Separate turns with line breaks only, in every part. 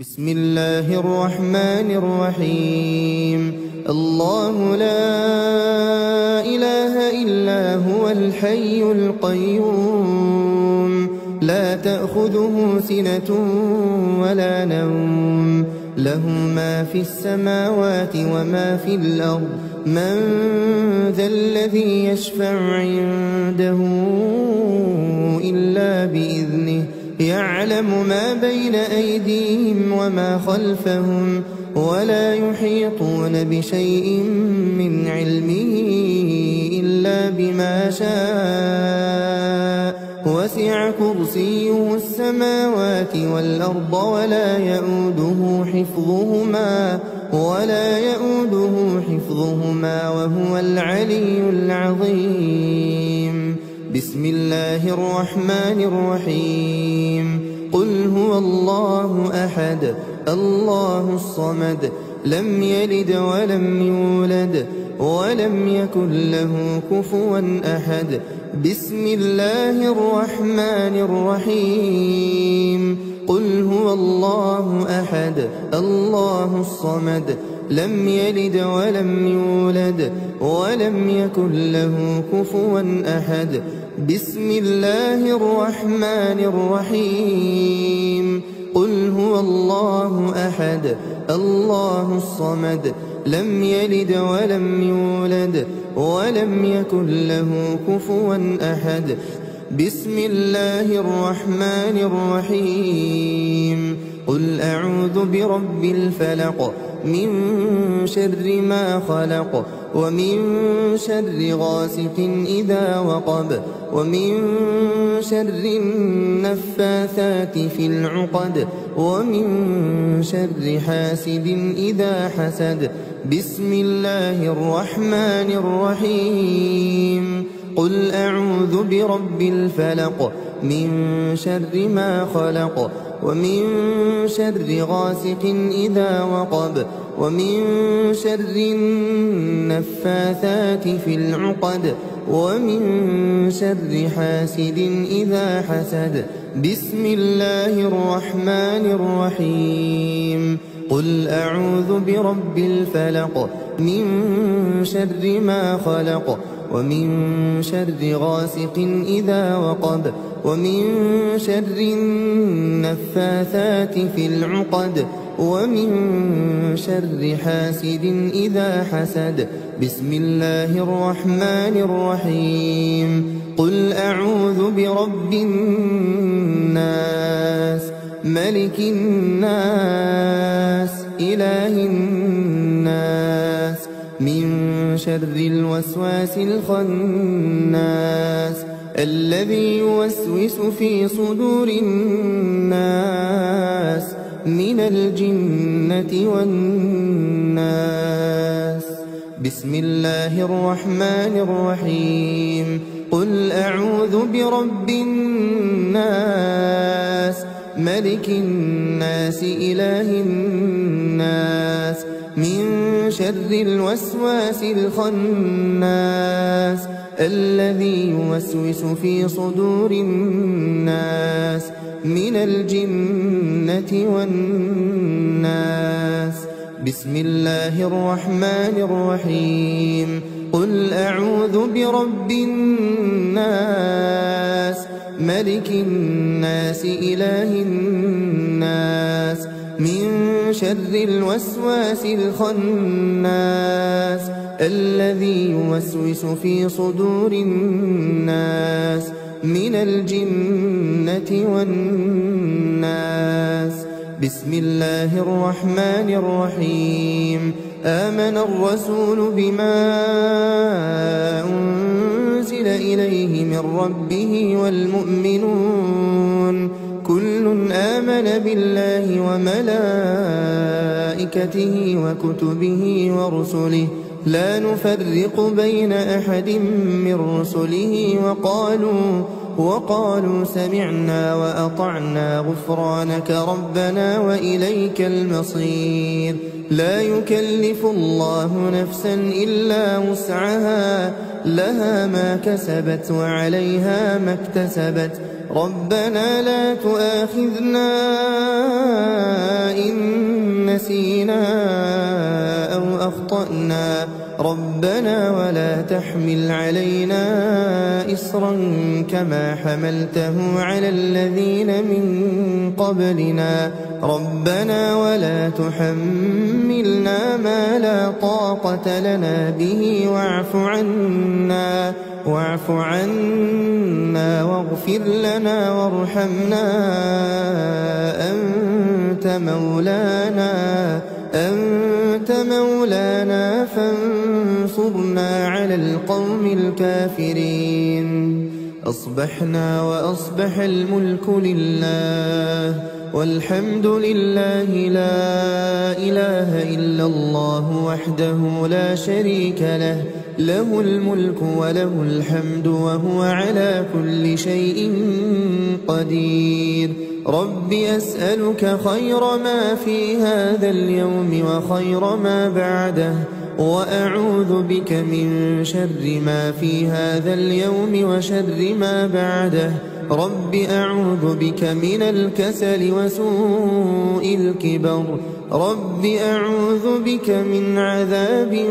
بسم الله الرحمن الرحيم. الله لا إله إلا هو الحي القيوم لا تأخذه سنة ولا نوم له ما في السماوات وما في الأرض من ذا الذي يشفع عنده إلا بإذنه يعلم ما بين أيديهم وما خلفهم ولا يحيطون بشيء من علمه إلا بما شاء وسع كرسيه السماوات والأرض ولا يؤوده حفظهما وهو العلي العظيم. بسم الله الرحمن الرحيم. قل هو الله أحد الله الصمد لم يلد ولم يولد ولم يكن له كفوا أحد. بسم الله الرحمن الرحيم. قل هو الله أحد الله الصمد لم يلد ولم يولد ولم يكن له كفوا أحد. بسم الله الرحمن الرحيم. قل هو الله أحد الله الصمد لم يلد ولم يولد ولم يكن له كفوا أحد. بسم الله الرحمن الرحيم. قل أعوذ برب الفلق من شر ما خلق ومن شر غاسق إذا وقب ومن شر النفاثات في العقد ومن شر حاسد إذا حسد. بسم الله الرحمن الرحيم. قل أعوذ برب الفلق من شر ما خلق ومن شر غاسق إذا وقب ومن شر النفاثات في العقد ومن شر حاسد إذا حسد. بسم الله الرحمن الرحيم. قل أعوذ برب الفلق من شر ما خلق ومن شر غاسق إذا وقب ومن شر النفاثات في العقد ومن شر حاسد إذا حسد. بسم الله الرحمن الرحيم. قل أعوذ برب الناس ملك الناس إله الناس من شر الوسواس الخناس الذي يوسوس في صدور الناس من الجنة والناس. بسم الله الرحمن الرحيم. قل أعوذ برب الناس ملك الناس إله الناس من شر الوسواس الخناس الذي يوسوس في صدور الناس من الجنة والناس. بسم الله الرحمن الرحيم. قل أعوذ برب الناس ملك الناس إله الناس من شر الوسواس الخناس الذي يوسوس في صدور الناس من الجنة والناس. بسم الله الرحمن الرحيم. آمن الرسول بما أنزل إليه من ربه والمؤمنون كل آمن بالله وملائكته وكتبه ورسله لا نفرق بين أحد من رسله وقالوا سمعنا وأطعنا غفرانك ربنا وإليك المصير. لا يكلف الله نفسا إلا وسعها لها ما كسبت وعليها ما اكتسبت ربنا لا تؤاخذنا إن أخطأنا ربنا ولا تحمل علينا إصرا كما حملته على الذين من قبلنا ربنا ولا تحملنا ما لا طاقة لنا به واعف عنا واغفر لنا وارحمنا أنت مولانا فانصرنا على القوم الكافرين. أصبحنا وأصبح الملك لله والحمد لله لا إله إلا الله وحده لا شريك له له الملك وله الحمد وهو على كل شيء قدير. رب أسألك خير ما في هذا اليوم وخير ما بعده وأعوذ بك من شر ما في هذا اليوم وشر ما بعده. رب أعوذ بك من الكسل وسوء الكبر. رب أعوذ بك من عذاب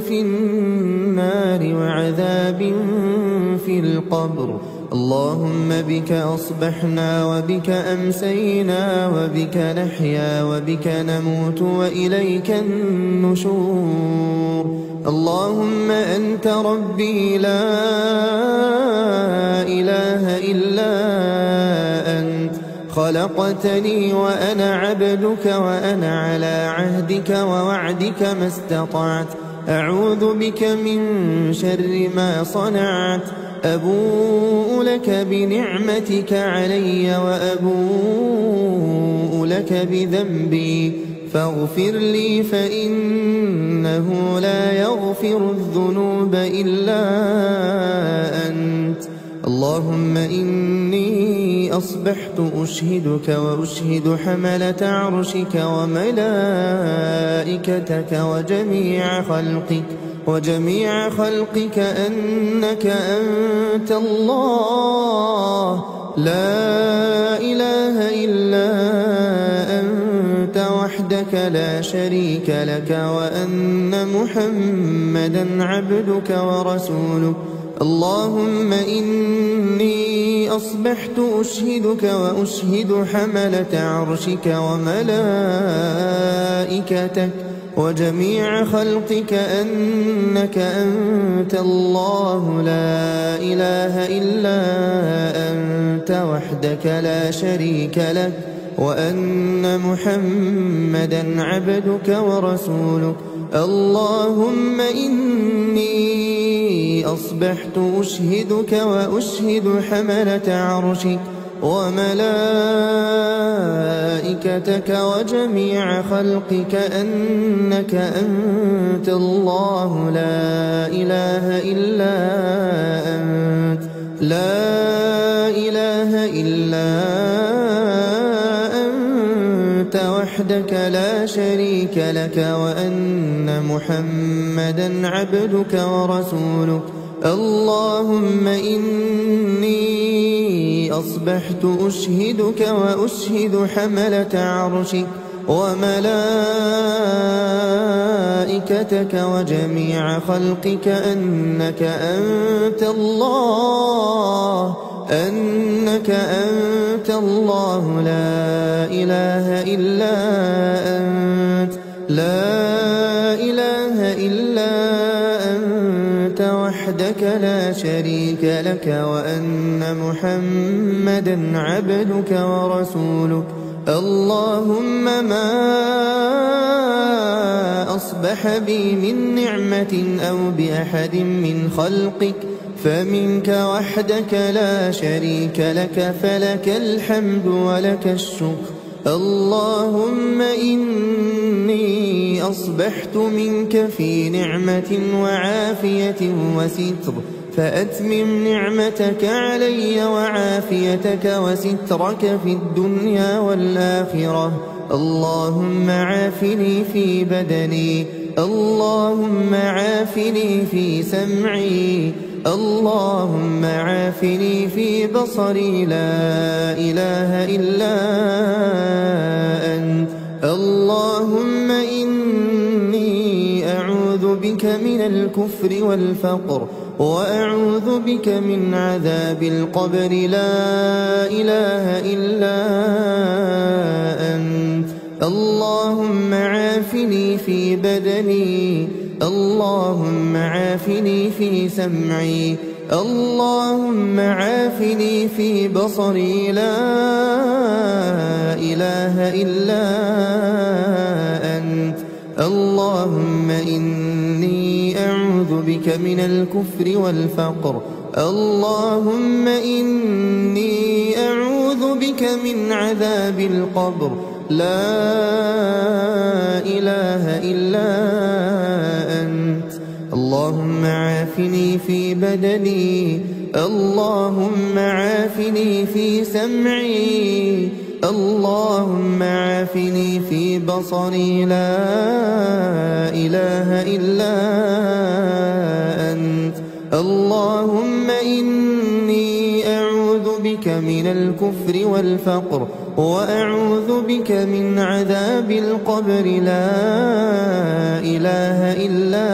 في النار وعذاب في القبر. اللهم بك أصبحنا وبك أمسينا وبك نحيا وبك نموت وإليك النشور. اللهم أنت ربي لا إله إلا أنت خلقتني وأنا عبدك وأنا على عهدك ووعدك ما استطعت. أعوذ بك من شر ما صنعت. أبوء لك بنعمتك علي وأبوء لك بذنبي فاغفر لي فإنه لا يغفر الذنوب إلا أنت. اللهم إني أصبحت أشهدك وأشهد حملة عرشك وملائكتك وجميع خلقك أنك أنت الله لا إله إلا أنت وحدك لا شريك لك وأن محمدا عبدك ورسولك. اللهم إني أصبحت أشهدك وأشهد حملة عرشك وملائكتك وجميع خلقك أنك أنت الله لا إله إلا أنت وحدك لا شريك لك وأن محمدا عبدك ورسولك. اللهم إني أصبحت أشهدك وأشهد حملة عرشك وملائكتك وجميع خلقك أنك أنت الله لا إله إلا أنت وحدك لا شريك لك وأن محمدا عبدك ورسولك. اللهم إني أصبحت أشهدك وأشهد حملة عرشك وملائكتك وجميع خلقك أنك أنت الله لا إله إلا أنت وحدك لا شريك لك وأن محمدا عبدك ورسولك. اللهم ما أصبح بي من نعمة أو بأحد من خلقك فمنك وحدك لا شريك لك فلك الحمد ولك الشكر. اللهم إني أصبحت منك في نعمة وعافية وستر فأتمم نعمتك علي وعافيتك وسترك في الدنيا والآخرة. اللهم عافني في بدني. اللهم عافني في سمعي. اللهم عافني في بصري لا إله إلا أنت. اللهم إني أعوذ بك من الكفر والفقر وأعوذ بك من عذاب القبر لا إله إلا أنت اللهم عافني في بدني اللهم عافني في سمعي اللهم عافني في بصري لا إله إلا أنت اللهم إني أعوذ بك من الكفر والفقر اللهم إني أعوذ بك من عذاب القبر لا إله إلا أنت اللهم عافني في بدني اللهم عافني في سمعي اللهم عافني في بصري لا إله إلا أنت اللهم إني أعوذ بك من الكفر والفقر وأعوذ بك من عذاب القبر لا إله إلا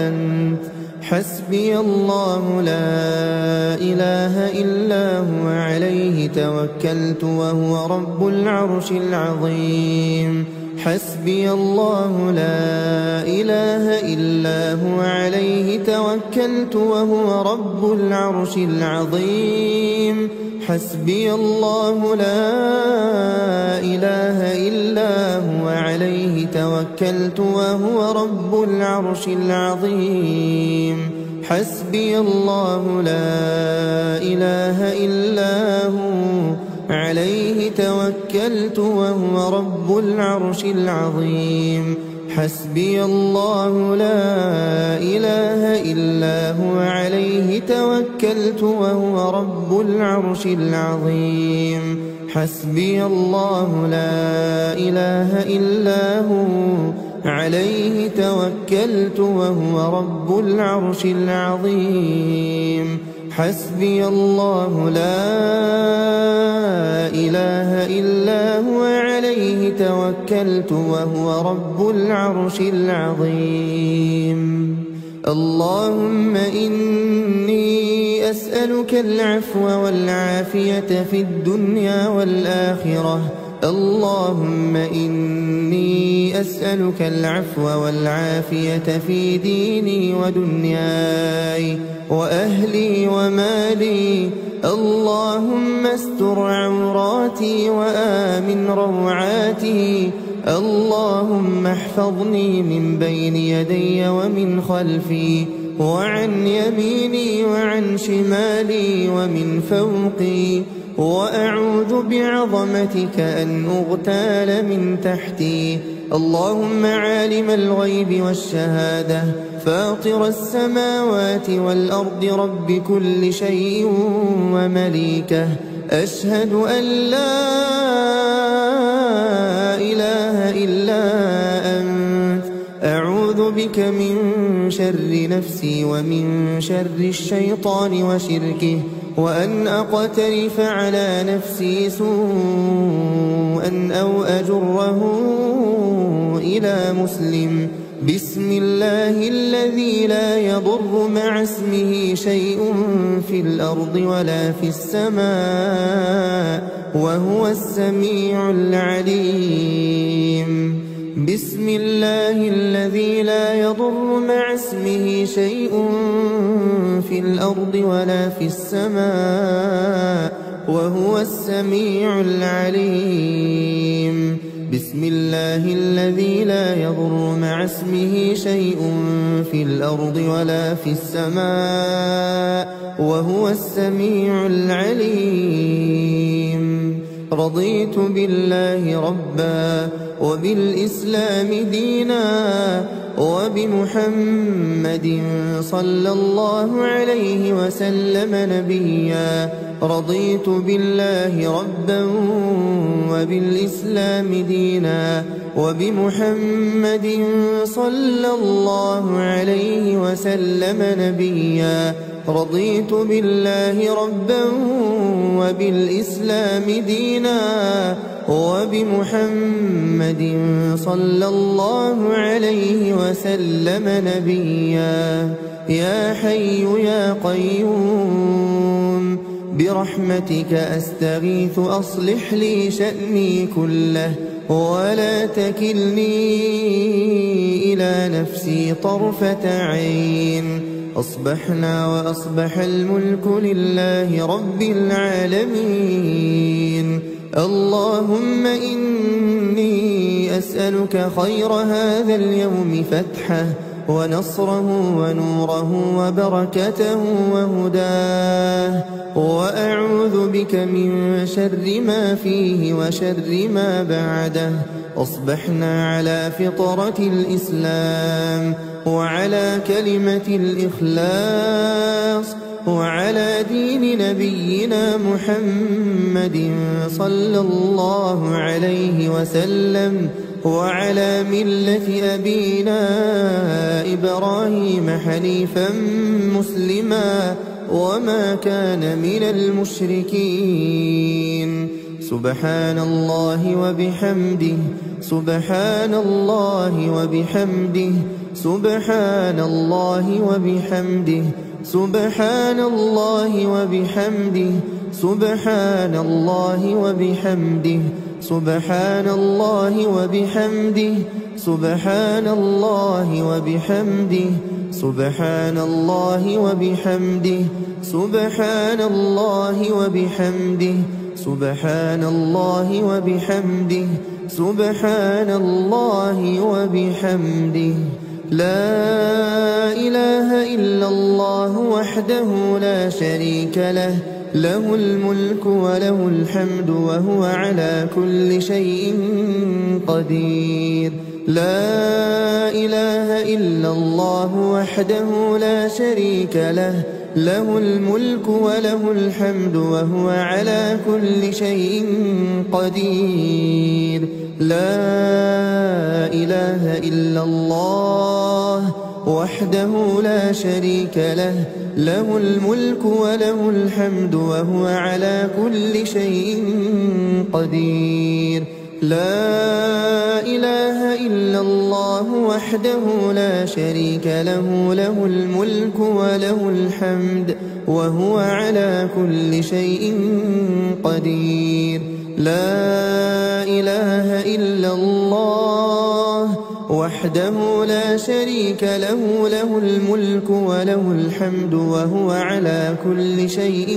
أنت حسبي الله لا إله إلا هو عليه توكلت وهو رب العرش العظيم حسبي الله لا إله إلا هو عليه توكلت وهو رب العرش العظيم حسبي الله لا إله إلا هو عليه توكلت وهو رب العرش العظيم حسبي الله لا إله إلا هو عليه توكلت وهو رب العرش العظيم حسبي الله لا إله إلا هو عليه توكلت وهو رب العرش العظيم حسبي الله لا إله إلا هو عليه توكلت وهو رب العرش العظيم حسبي الله لا إله إلا هو عليه توكلت وهو رب العرش العظيم اللهم إني أسألك العفو والعافية في الدنيا والآخرة اللهم إني أسألك العفو والعافية في ديني ودنياي وأهلي ومالي اللهم استر عوراتي وآمن روعاتي اللهم احفظني من بين يدي ومن خلفي وعن يميني وعن شمالي ومن فوقي وأعوذ بعظمتك أن أغتال من تحتي اللهم عالم الغيب والشهادة فاطر السماوات والأرض رب كل شيء ومليكه أشهد أن لا إله إلا أنت أعوذ بك من شر نفسي ومن شر الشيطان وشركه وأن أقترف على نفسي سوءا أو أجره إلى مسلم بسم الله الذي لا يضر مع اسمه شيء في الأرض ولا في السماء وهو السميع العليم بسم الله الذي لا يضر مع اسمه شيء في الأرض ولا في السماء وهو السميع العليم بسم الله الذي لا يضر مع اسمه شيء في الأرض ولا في السماء وهو السميع العليم رضيت بالله ربا وبالإسلام دينا وبمحمد صلى الله عليه وسلم نبيا رضيت بالله ربا وبالإسلام دينا وبمحمد صلى الله عليه وسلم نبيا رضيت بالله ربا وبالإسلام دينا وبمحمد صلى الله عليه وسلم نبيا. يا حي يا قيوم برحمتك أستغيث أصلح لي شأني كله ولا تكلني إلى نفسي طرفة عين. أصبحنا وأصبح الملك لله رب العالمين. اللهم إني أسألك خير هذا اليوم فتحه ونصره ونوره وبركته وهداه، وأعوذ بك من شر ما فيه وشر ما بعده. أصبحنا على فطرة الإسلام وعلى كلمة الإخلاص وعلى دين نبينا محمد صلى الله عليه وسلم وعلى ملة أبينا إبراهيم حنيفا مسلما وما كان من المشركين. سبحان الله وبحمده سبحان الله وبحمده سبحان الله وبحمده سبحان الله وبحمده سبحان الله وبحمده سبحان الله وبحمده سبحان الله وبحمده سبحان الله وبحمده سبحان الله وبحمده سبحان الله وبحمده سبحان الله وبحمده. لا إله إلا الله وحده لا شريك له، له الملك وله الحمد وهو على كل شيء قدير. لا إله إلا الله وحده لا شريك له، له الملك وله الحمد وهو على كل شيء قدير. لا إله إلا الله وحده لا شريك له، له الملك وله الحمد وهو على كل شيء قدير. لا إله إلا الله وحده لا شريك له، له الملك وله الحمد وهو على كل شيء قدير. لا إله إلا الله وحده لا شريك له، له الملك وله الحمد وهو على كل شيء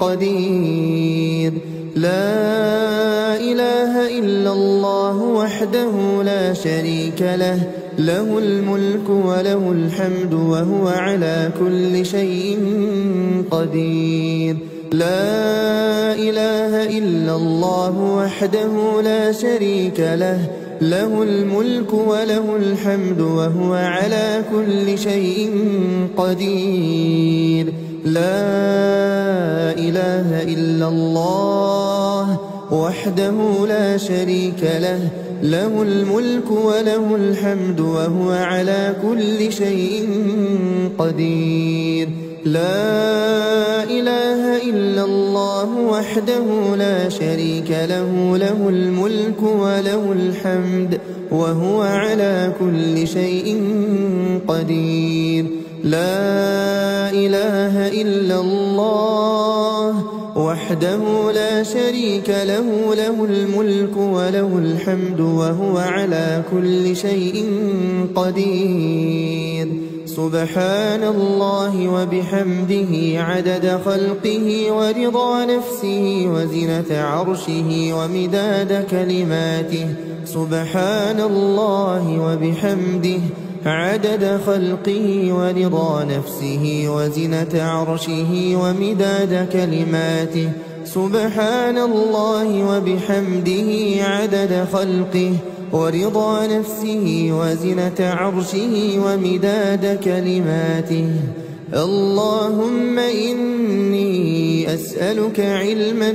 قدير. لا إله إلا الله وحده لا شريك له، له الملك وله الحمد وهو على كل شيء قدير. لا إله إلا الله وحده لا شريك له، له الملك وله الحمد وهو على كل شيء قدير. لا إله إلا الله وحده لا شريك له، له الملك وله الحمد وهو على كل شيء قدير. لا إله إلا الله وحده لا شريك له، له الملك وله الحمد وهو على كل شيء قدير. لا إله إلا الله وحده لا شريك له، له الملك وله الحمد وهو على كل شيء قدير. سبحان الله وبحمده عدد خلقه ورضا نفسه وزنة عرشه ومداد كلماته. سبحان الله وبحمده عدد خلقه ورضا نفسه وزنة عرشه ومداد كلماته. سبحان الله وبحمده عدد خلقه ورضا نفسه وزنة عرشه ومداد كلماته. اللهم إني أسألك علما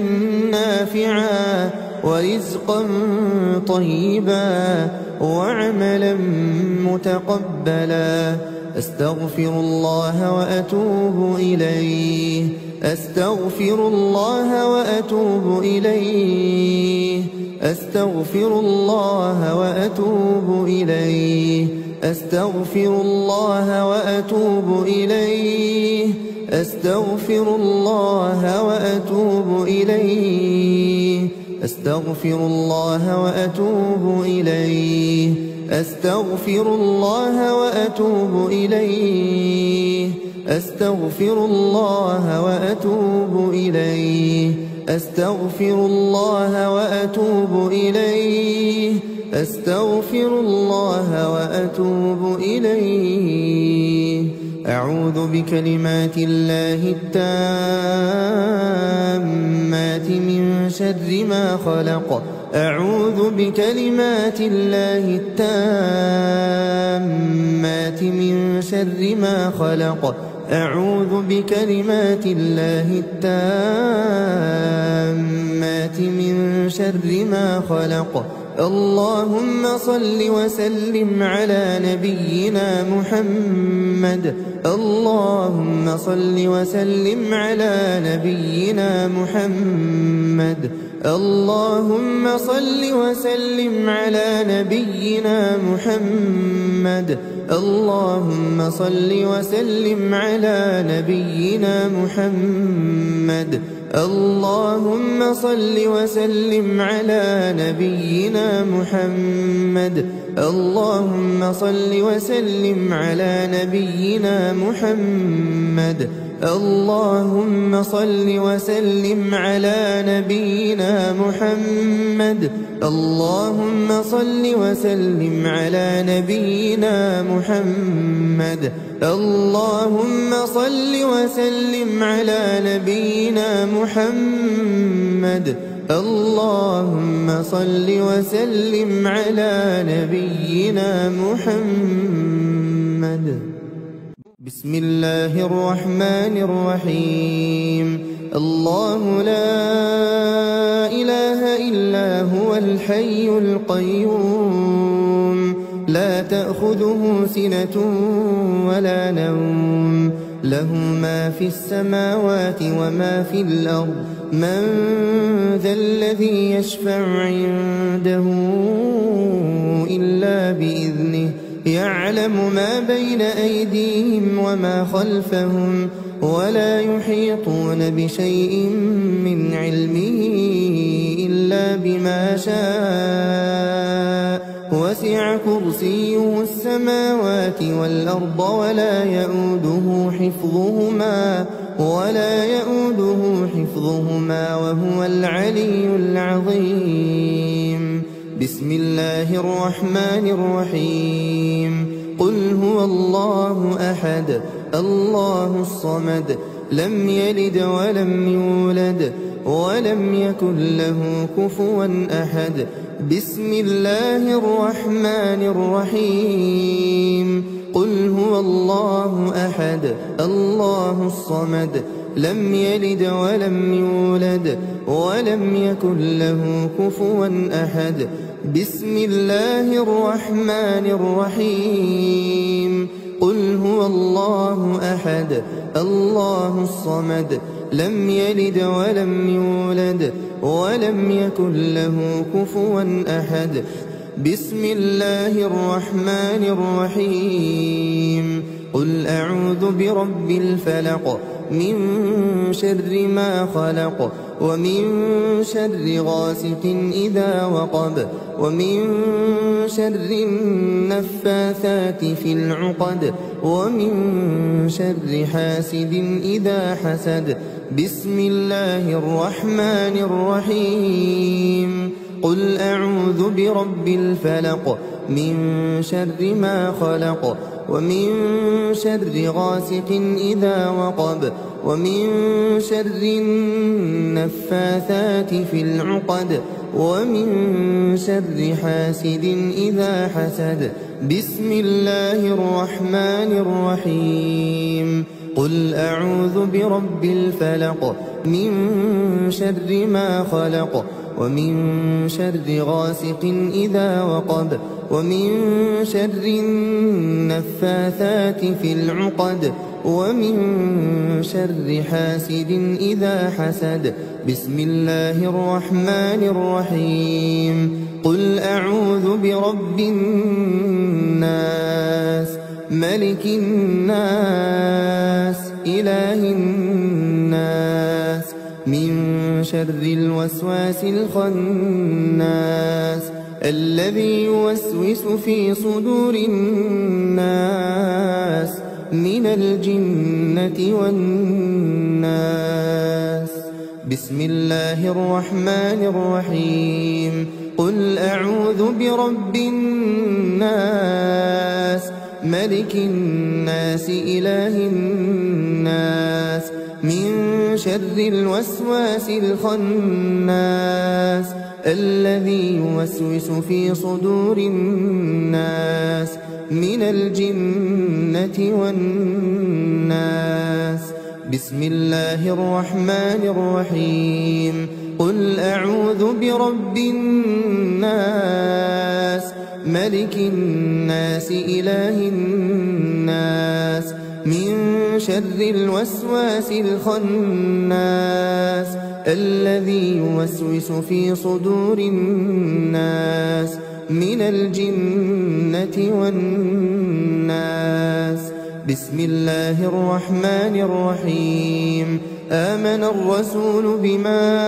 نافعا ورزقا طيبا وعملا متقبلا أستغفر الله وأتوب إليه أستغفر الله وأتوب إليه أستغفر الله وأتوب إليه أستغفر الله وأتوب إليه أستغفر الله وأتوب إليه أستغفر الله وأتوب إليه أستغفر الله وأتوب إليه أستغفر الله وأتوب إليه أستغفر الله وأتوب إليه أستغفر الله وأتوب إليه أعوذ بكلمات الله التامات من شر ما خلق أعوذ بكلمات الله التامات من شر ما خلق أعوذ بكلمات الله التامات من شر ما خلق اللهم صل وسلم على نبينا محمد اللهم صل وسلم على نبينا محمد اللهم صل وسلم على نبينا محمد اللهم صل وسلم على نبينا محمد اللهم صل وسلم على نبينا محمد اللهم صل وسلم على نبينا محمد اللهم صل وسلم على نبينا محمد اللهم صل وسلم على نبينا محمد اللهم صل وسلم على نبينا محمد اللهم صل وسلم على نبينا محمد بسم الله الرحمن الرحيم الله لا إله إلا هو الحي القيوم لا تأخذه سنة ولا نوم له ما في السماوات وما في الأرض من ذا الذي يشفع عنده إلا بإذنه يعلم ما بين أيديهم وما خلفهم ولا يحيطون بشيء من علمه إلا بما شاء وسع كرسيه السماوات والأرض ولا يؤوده حفظهما وهو العلي العظيم بسم الله الرحمن الرحيم قل هو الله أحد الله الصمد لم يلد ولم يولد ولم يكن له كفوا أحد بسم الله الرحمن الرحيم قل هو الله أحد الله الصمد لم يلد ولم يولد ولم يكن له كفوا أحد بسم الله الرحمن الرحيم قل هو الله أحد الله الصمد لم يلد ولم يولد ولم يكن له كفوا أحد بسم الله الرحمن الرحيم قل أعوذ برب الفلق من شر ما خلق ومن شر غاسق إذا وقب ومن شر النفاثات في العقد ومن شر حاسد إذا حسد بسم الله الرحمن الرحيم قل أعوذ برب الفلق من شر ما خلق ومن شر غاسق إذا وقب ومن شر النفاثات في العقد ومن شر حاسد إذا حسد بسم الله الرحمن الرحيم قل أعوذ برب الفلق من شر ما خلق ومن شر غاسق إذا وقب ومن شر النفاثات في العقد ومن شر حاسد إذا حسد. بسم الله الرحمن الرحيم. قل أعوذ برب الناس ملك الناس إله الناس من شر الوسواس الخناس الذي يوسوس في صدور الناس من الجنة والناس. بسم الله الرحمن الرحيم. قل أعوذ برب الناس ملك الناس إله الناس من شر الوسواس الخناس الذي يوسوس في صدور الناس من الجنة والناس. بسم الله الرحمن الرحيم. قل أعوذ برب الناس ملك الناس إله الناس من شر الوسواس الخناس الذي يوسوس في صدور الناس من الجنة والناس. بسم الله الرحمن الرحيم. آمن الرسول بما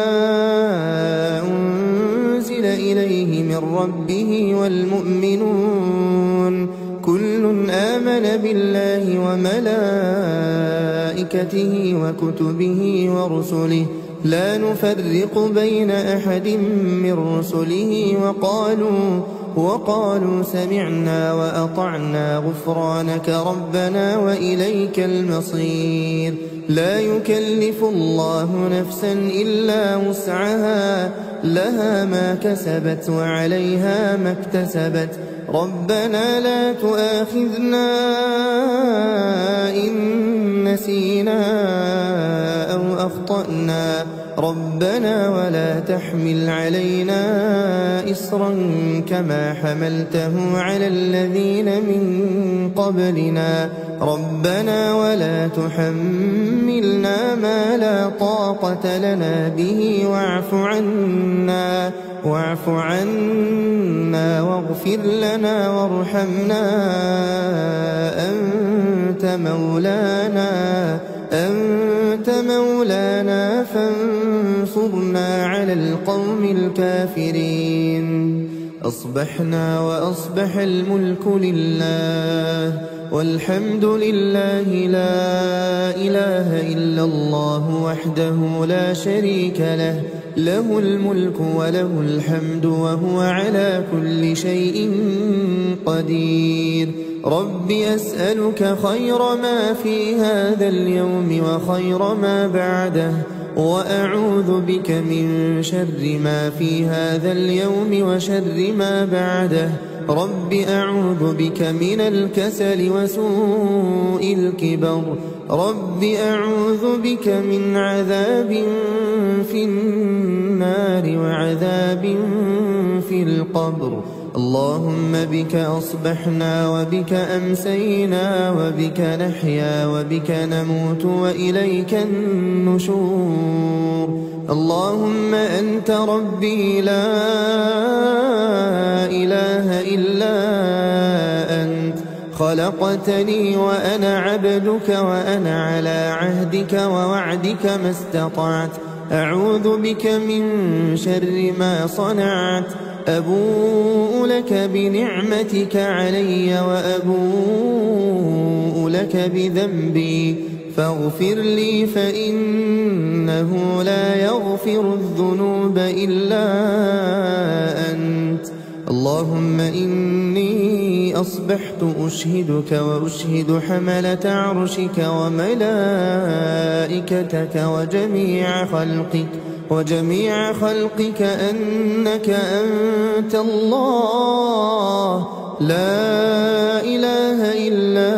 أنزل إليه من ربه والمؤمنون كل آمن بالله وملائكته وكتبه ورسله لا نفرق بين أحد من رسله وقالوا سمعنا وأطعنا غفرانك ربنا وإليك المصير. لا يكلف الله نفسا إلا وسعها لها ما كسبت وعليها ما اكتسبت ربنا لا تؤاخذنا إن نسينا أو أخطأنا ربنا ولا تحمل علينا إصرا كما حملته على الذين من قبلنا ربنا ولا تحملنا ما لا طاقة لنا به واعف عنا واغفر لنا وارحمنا أنت مولانا فانصرنا على القوم الكافرين. أصبحنا وأصبح الملك لله والحمد لله لا إله إلا الله وحده لا شريك له له الملك وله الحمد وهو على كل شيء قدير. رب أسألك خير ما في هذا اليوم وخير ما بعده وأعوذ بك من شر ما في هذا اليوم وشر ما بعده. رب أعوذ بك من الكسل وسوء الكبر. رب أعوذ بك من عذاب في النار وعذاب في القبر. اللهم بك أصبحنا وبك أمسينا وبك نحيا وبك نموت وإليك النشور. اللهم أنت ربي لا إله إلا أنت خلقتني وأنا عبدك وأنا على عهدك ووعدك ما استطعت. أعوذ بك من شر ما صنعت. أبوء لك بنعمتك علي وأبوء لك بذنبي فاغفر لي فإنه لا يغفر الذنوب إلا أنت. اللهم إني أصبحت أشهدك وأشهد حملة عرشك وملائكتك وجميع خلقك أنك أنت الله لا إله إلا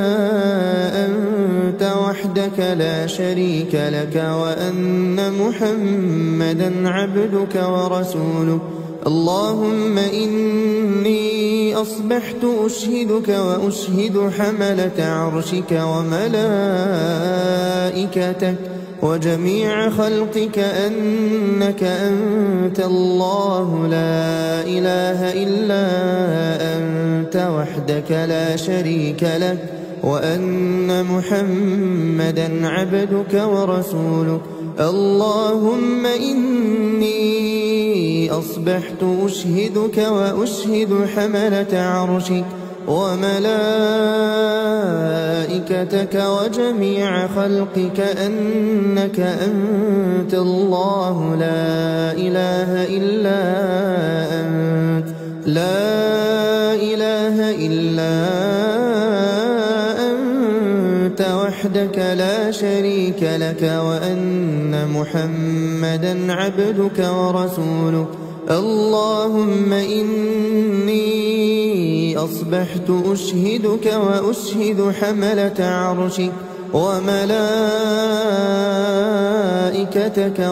أنت وحدك وحدك لا شريك لك وأن محمدا عبدك ورسولك. اللهم إني أصبحت أشهدك وأشهد حملة عرشك وملائكتك وجميع خلقك أنك أنت الله لا إله إلا أنت وحدك لا شريك لك وأن محمدا عبدك ورسولك. اللهم إني أصبحت أشهدك وأشهد حملة عرشك وملائكتك وجميع خلقك أنك أنت الله لا إله إلا أنت لا إله إلا أنت وحدك لا شريك لك وأن محمدا عبدك ورسولك. اللهم إني أصبحت أشهدك وأشهد حملة عرشك وملائكتك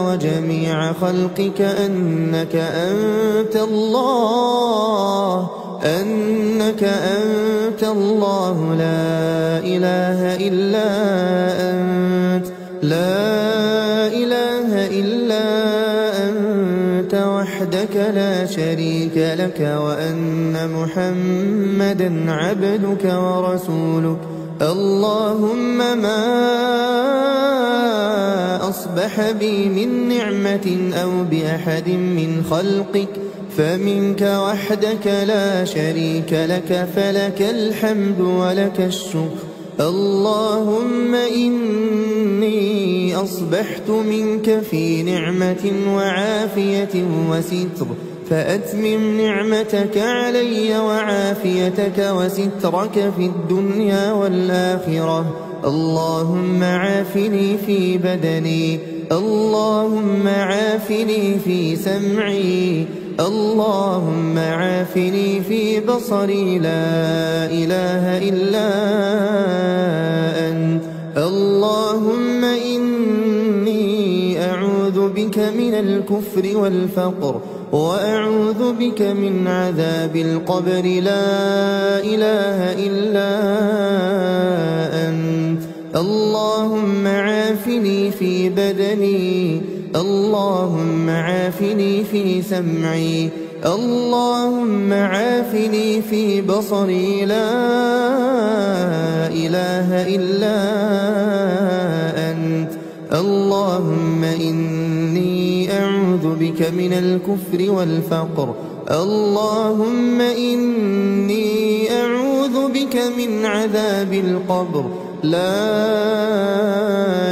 وجميع خلقك أنك أنت الله لا إله إلا أنت لا إله إلا أنت وحدك لا شريك لك وأن محمدا عبدك ورسولك. اللهم ما أصبح بي من نعمة أو بأحد من خلقك فمنك وحدك لا شريك لك فلك الحمد ولك الشكر. اللهم إني أصبحت منك في نعمة وعافية وستر فأتمم نعمتك علي وعافيتك وسترك في الدنيا والآخرة. اللهم عافني في بدني اللهم عافني في سمعي اللهم عافني في بصري لا إله إلا أنت. اللهم إني أعوذ بك من الكفر والفقر وأعوذ بك من عذاب القبر لا إله إلا أنت. اللهم عافني في بدني اللهم عافني في سمعي اللهم عافني في بصري لا إله إلا أنت. اللهم إني أعوذ بك من الكفر والفقر اللهم إني أعوذ بك من عذاب القبر لا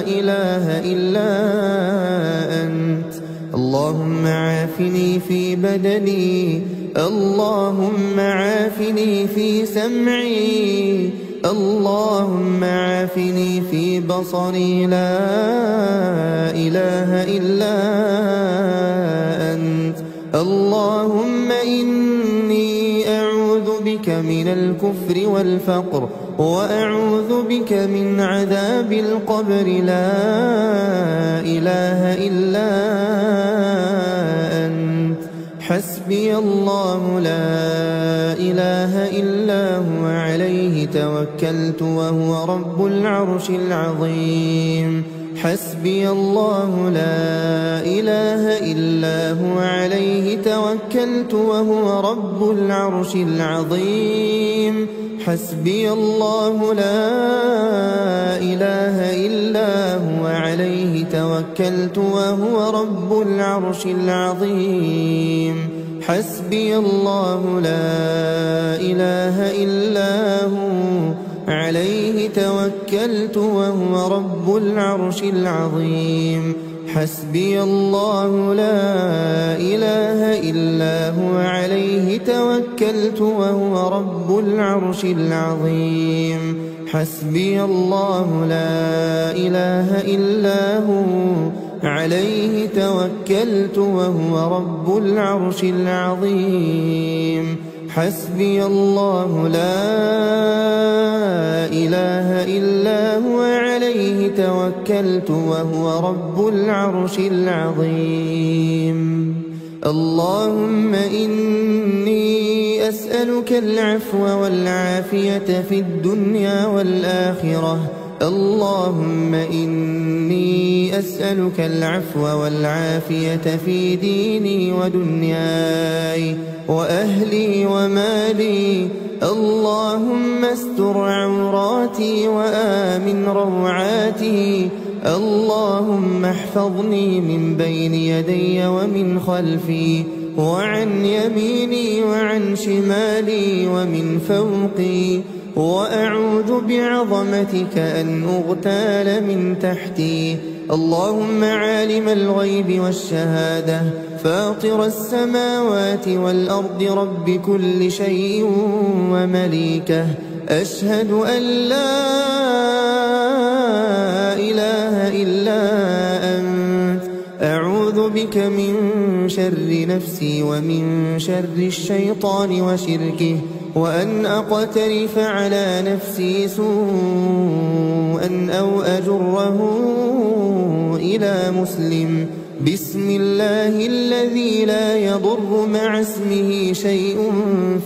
إله إلا أنت. اللهم عافني في بدني اللهم عافني في سمعي اللهم عافني في بصري لا إله إلا أنت. اللهم إني أعوذ بك من الكفر والفقر وأعوذ بك من عذاب القبر لا إله إلا أنت. حسبي الله لا إله إلا هو عليه توكلت وهو رب العرش العظيم. حسبي الله لا إله إلا هو عليه توكلت وهو رب العرش العظيم. حسبي الله لا إله إلا هو عليه توكلت وهو رب العرش العظيم. حسبي الله لا إله إلا هو عليه توكلت وهو رب العرش العظيم. حسبي الله لا إله إلا هو عليه توكلت وهو رب العرش العظيم. حسبي الله لا إله إلا هو عليه توكلت وهو رب العرش العظيم. حسبي الله لا إله إلا هو عليه توكلت وهو رب العرش العظيم اللهم إني أسألك العفو والعافية في الدنيا والآخرة اللهم إني أسألك العفو والعافية في ديني ودنياي وأهلي ومالي اللهم استر عوراتي وآمن روعاتي اللهم احفظني من بين يدي ومن خلفي وعن يميني وعن شمالي ومن فوقي وأعوذ بعظمتك أن أغتال من تحتي اللهم عالم الغيب والشهادة فاطر السماوات والأرض رب كل شيء ومليكه أشهد أن لا إله إلا أنت أعوذ بك من شر نفسي ومن شر الشيطان وشركه وأن أقترف على نفسي سوءا أو أجره إلى مسلم بسم الله الذي لا يضر مع اسمه شيء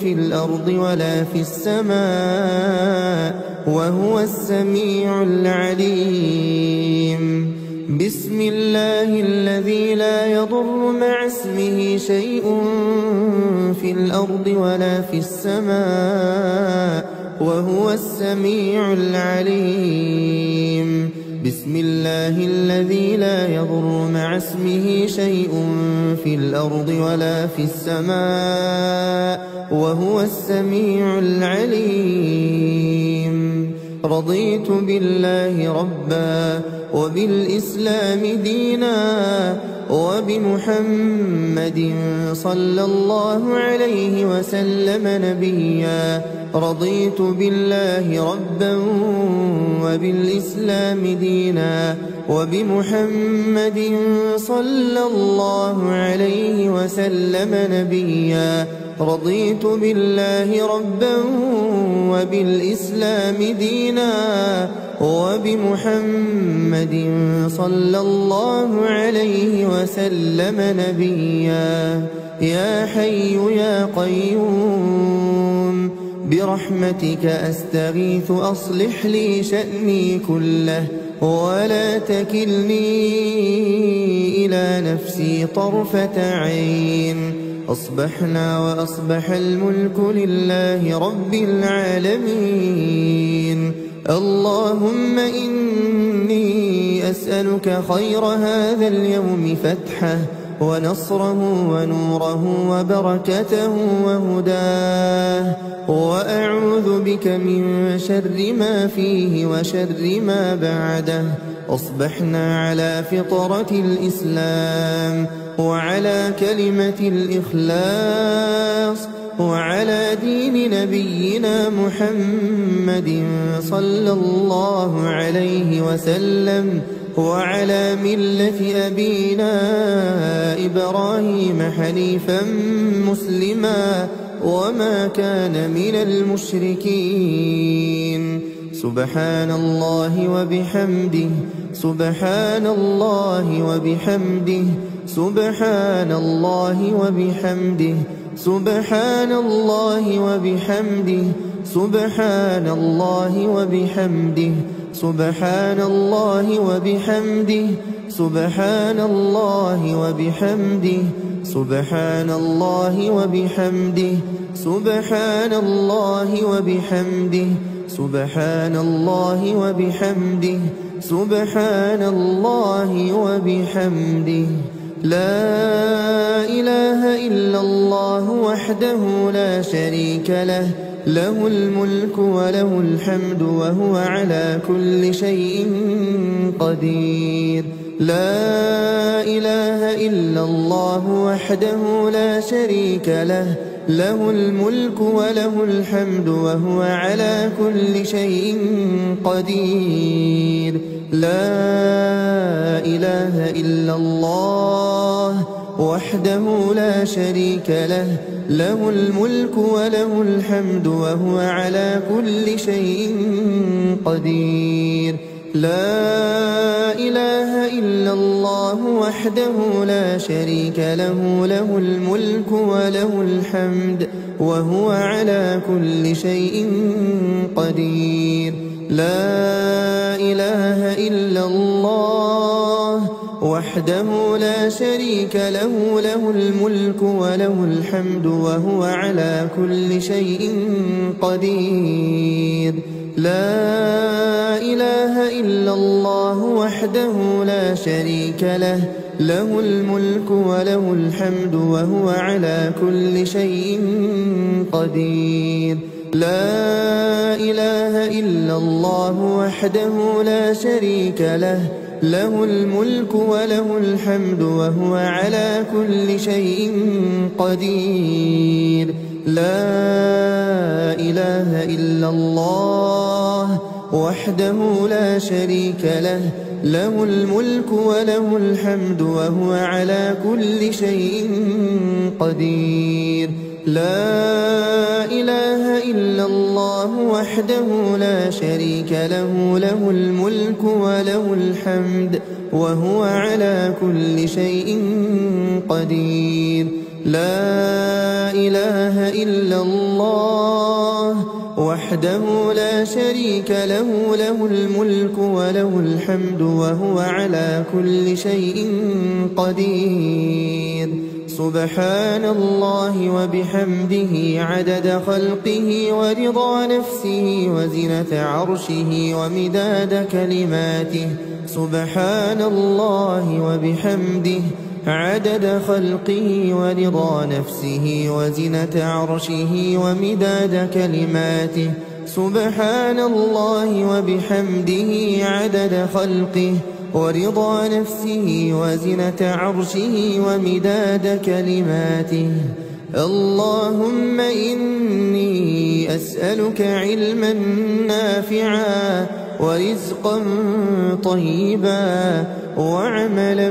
في الأرض ولا في السماء وهو السميع العليم بسم الله الذي لا يضر مع اسمه شيء في الأرض ولا في السماء وهو السميع العليم بسم الله الذي لا يضر مع اسمه شيء في الأرض ولا في السماء وهو السميع العليم رضيت بالله ربا وبالإسلام دينا وبمحمد صلى الله عليه وسلم نبيا رضيت بالله ربا وبالإسلام دينا وبمحمد صلى الله عليه وسلم نبيا رضيت بالله ربا وبالإسلام دينا وبمحمد صلى الله عليه وسلم نبيا يا حي يا قيوم برحمتك أستغيث أصلح لي شأني كله ولا تكلني إلى نفسي طرفة عين أصبحنا وأصبح الملك لله رب العالمين اللهم إني أسألك خير هذا اليوم فتحه ونصره ونوره وبركته وهداه وأعوذ بك من شر ما فيه وشر ما بعده أصبحنا على فطرة الإسلام وعلى كلمة الإخلاص وعلى دين نبينا محمد صلى الله عليه وسلم وعلى ملة أبينا إبراهيم حنيفا مسلما وما كان من المشركين سبحان الله وبحمده سبحان الله وبحمده سبحان الله وبحمده سبحان الله وبحمده سبحان الله وبحمده سبحان الله وبحمده سبحان الله وبحمده سبحان الله وبحمده سبحان الله وبحمده سبحان الله وبحمده سبحان الله وبحمده لا إله إلا الله وحده لا شريك له له الملك وله الحمد وهو على كل شيء قدير لا إله إلا الله وحده لا شريك له له الملك وله الحمد وهو على كل شيء قدير لا إله إلا الله وحده لا شريك له، له الملك وله الحمد وهو على كل شيء قدير. لا إله إلا الله وحده لا شريك له، له الملك وله الحمد وهو على كل شيء قدير. لا إله إلا الله وحده لا شريك له، له الملك وله الحمد وهو على كل شيء قدير. لا إله إلا الله وحده لا شريك له، له الملك وله الحمد وهو على كل شيء قدير. لا إله إلا الله وحده لا شريك له، له الملك وله الحمد وهو على كل شيء قدير. لا إله إلا الله وحده لا شريك له، له الملك وله الحمد وهو على كل شيء قدير. لا إله إلا الله وحده لا شريك له، له الملك وله الحمد وهو على كل شيء قدير. لا إله إلا الله وحده لا شريك له، له الملك وله الحمد وهو على كل شيء قدير. سبحان الله وبحمده عدد خلقه ورضا نفسه وزنة عرشه ومداد كلماته. سبحان الله وبحمده عدد خلقه ورضا نفسه وزنة عرشه ومداد كلماته. سبحان الله وبحمده عدد خلقه ورضا نفسه وزنة عرشه ومداد كلماته. اللهم إني أسألك علما نافعا ورزقا طيبا وعملا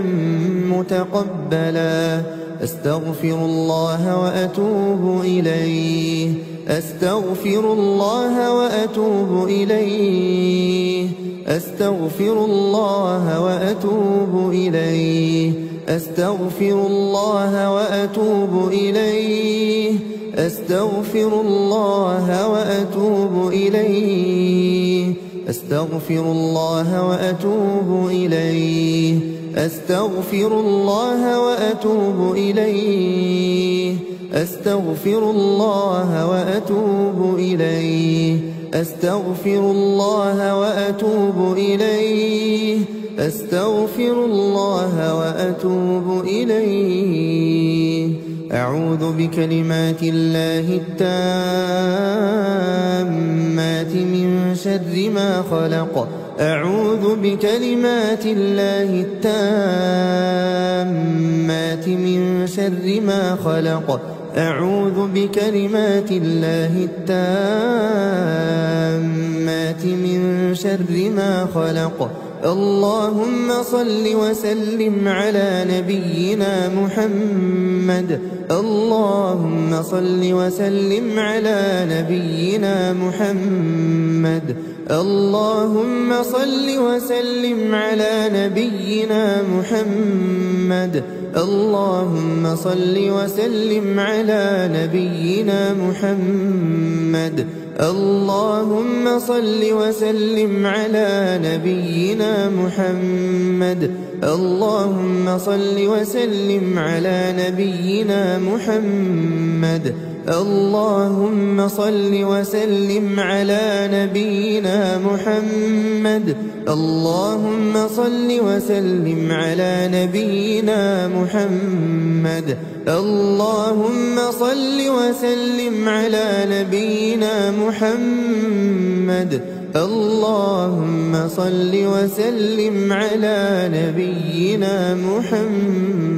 متقبلا. أستغفر الله وأتوب إليه، أستغفر الله وأتوب إليه، أستغفر الله وأتوب إليه، أستغفر الله وأتوب إليه، أستغفر الله وأتوب إليه، أستغفر الله وأتوب إليه، أستغفر الله وأتوب إليه، أستغفر الله وأتوب إليه، أستغفر الله وأتوب إليه، أستغفر الله وأتوب إليه. أعوذ بكلمات الله التامات من شر ما خلق. أعوذ بكلمات الله التامات من شر ما خلق. أعوذ بكلمات الله التامات من شر ما خلق. اللهم صل وسلم على نبينا محمد. اللهم صل وسلم على نبينا محمد. اللهم صل وسلم على نبينا محمد. اللهم صل وسلم على نبينا محمد. اللهم صل وسلم على نبينا محمد. اللهم صل وسلم على نبينا محمد. اللهم صل وسلم على نبينا محمد. اللهم صل وسلم على نبينا محمد. اللهم صل وسلم على نبينا محمد. اللهم صل وسلم على نبينا محمد.